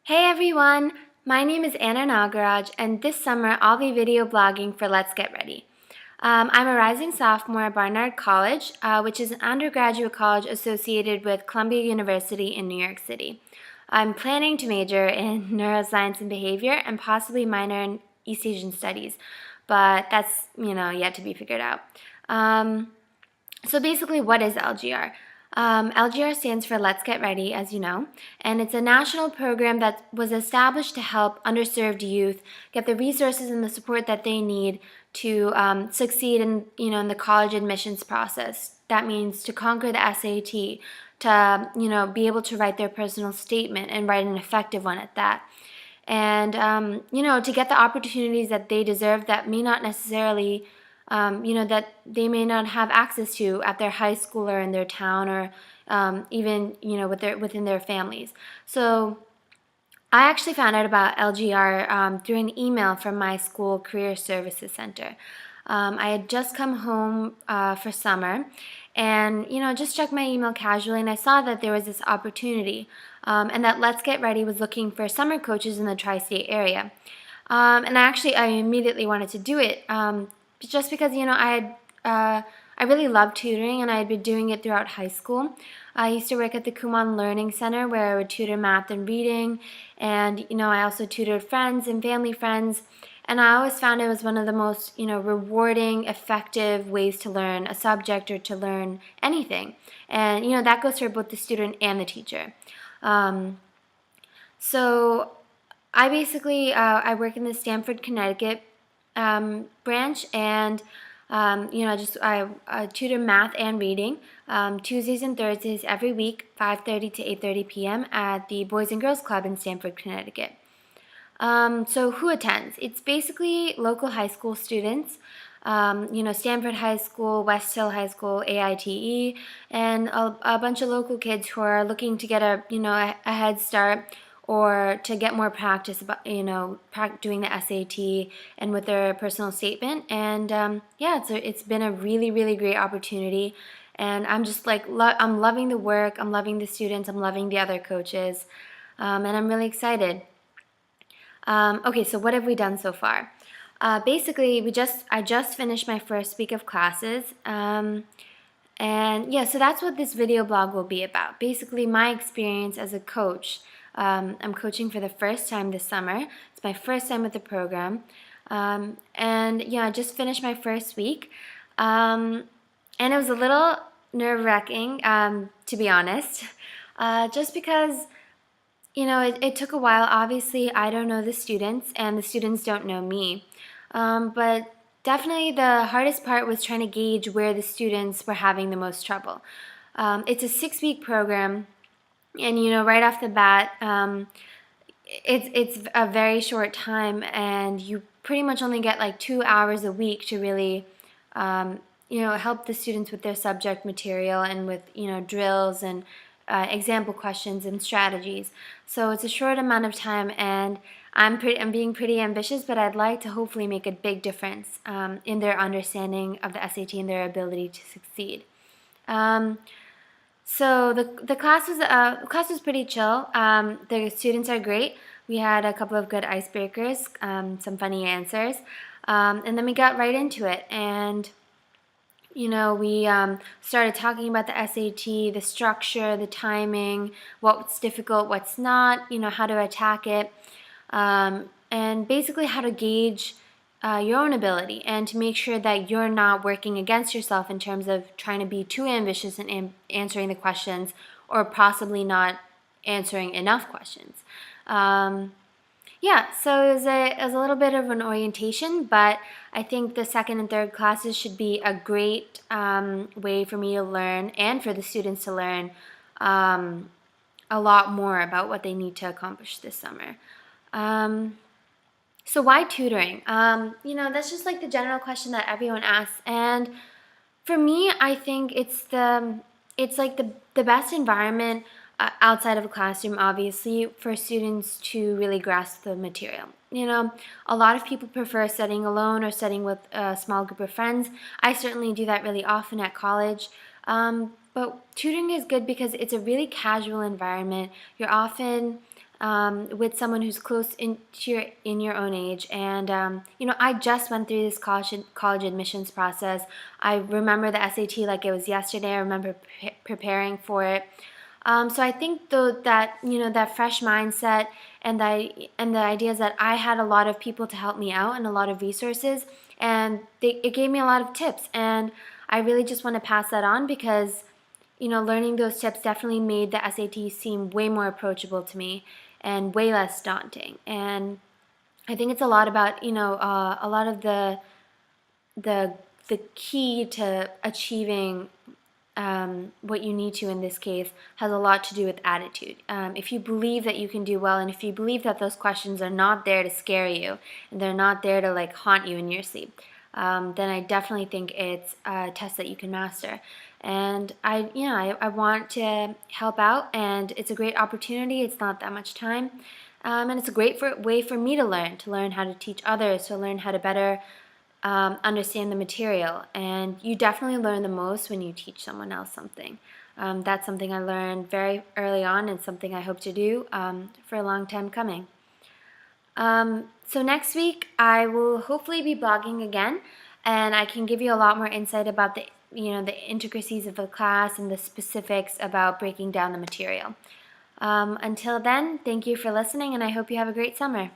Hey everyone, my name is Anna Nagaraj, and this summer I'll be video blogging for Let's Get Ready. I'm a rising sophomore at Barnard College, which is an undergraduate college associated with Columbia University in New York City. I'm planning to major in neuroscience and behavior and possibly minor in East Asian studies, but that's, yet to be figured out. So basically, what is LGR? LGR stands for Let's Get Ready, as you know, and it's a national program that was established to help underserved youth get the resources and the support that they need to succeed in the college admissions process. That means to conquer the SAT, to be able to write their personal statement and write an effective one at that. And to get the opportunities that they deserve that may not necessarily that they may not have access to at their high school or in their town or even within their families. So I actually found out about LGR through an email from my school Career Services Center. I had just come home for summer and just checked my email casually, and I saw that there was this opportunity and that Let's Get Ready was looking for summer coaches in the tri-state area. And I immediately wanted to do it just because I really loved tutoring, and I had been doing it throughout high school. I used to work at the Kumon Learning Center where I would tutor math and reading, and I also tutored friends and family friends. And I always found it was one of the most rewarding, effective ways to learn a subject or to learn anything. And that goes for both the student and the teacher. So I basically I work in the Stamford, Connecticut branch, and I tutor math and reading Tuesdays and Thursdays every week, 5:30 to 8:30 p.m. at the Boys and Girls Club in Stamford, Connecticut. So who attends? It's basically local high school students. Stamford High School, West Hill High School, AITE, and a bunch of local kids who are looking to get a head start or to get more practice about doing the SAT and with their personal statement. And it's been a really, really great opportunity, and I'm just I'm loving the work, I'm loving the students, I'm loving the other coaches, and I'm really excited. Okay, so what have we done so far? Basically, I just finished my first week of classes, and yeah, so that's what this video blog will be about. Basically, my experience as a coach. I'm coaching for the first time this summer. It's my first time with the program, and yeah, I just finished my first week, and it was a little nerve-wracking, to be honest, just because. It took a while. Obviously, I don't know the students, and the students don't know me. But definitely the hardest part was trying to gauge where the students were having the most trouble. It's a 6-week program, and right off the bat, it's a very short time, and you pretty much only get like 2 hours a week to really help the students with their subject material and with drills and example questions and strategies. So it's a short amount of time, and I'm being pretty ambitious, but I'd like to hopefully make a big difference in their understanding of the SAT and their ability to succeed. So the class was pretty chill. The students are great. We had a couple of good icebreakers, some funny answers, and then we got right into it. And we started talking about the SAT, the structure, the timing, what's difficult, what's not, how to attack it, and basically how to gauge your own ability and to make sure that you're not working against yourself in terms of trying to be too ambitious in answering the questions or possibly not answering enough questions. Yeah, so it was a little bit of an orientation, but I think the second and third classes should be a great way for me to learn and for the students to learn a lot more about what they need to accomplish this summer. So why tutoring? That's just like the general question that everyone asks, and for me, I think it's like the best environment outside of a classroom, obviously, for students to really grasp the material. A lot of people prefer studying alone or studying with a small group of friends. I certainly do that really often at college. But tutoring is good because it's a really casual environment. You're often with someone who's close in your own age. And I just went through this college admissions process. I remember the SAT like it was yesterday. I remember preparing for it. So I think though that that fresh mindset and the ideas that I had a lot of people to help me out and a lot of resources, and it gave me a lot of tips, and I really just want to pass that on because learning those tips definitely made the SAT seem way more approachable to me and way less daunting. And I think it's a lot about a lot of the the key to achieving what you need to in this case has a lot to do with attitude. If you believe that you can do well, and if you believe that those questions are not there to scare you and they're not there to like haunt you in your sleep, then I definitely think it's a test that you can master. And I want to help out, and it's a great opportunity. It's not that much time, and it's a great way for me to learn how to teach others, to learn how to better understand the material. And you definitely learn the most when you teach someone else something. That's something I learned very early on, and something I hope to do for a long time coming. So next week I will hopefully be blogging again, and I can give you a lot more insight about the intricacies of the class and the specifics about breaking down the material. Until then, thank you for listening, and I hope you have a great summer.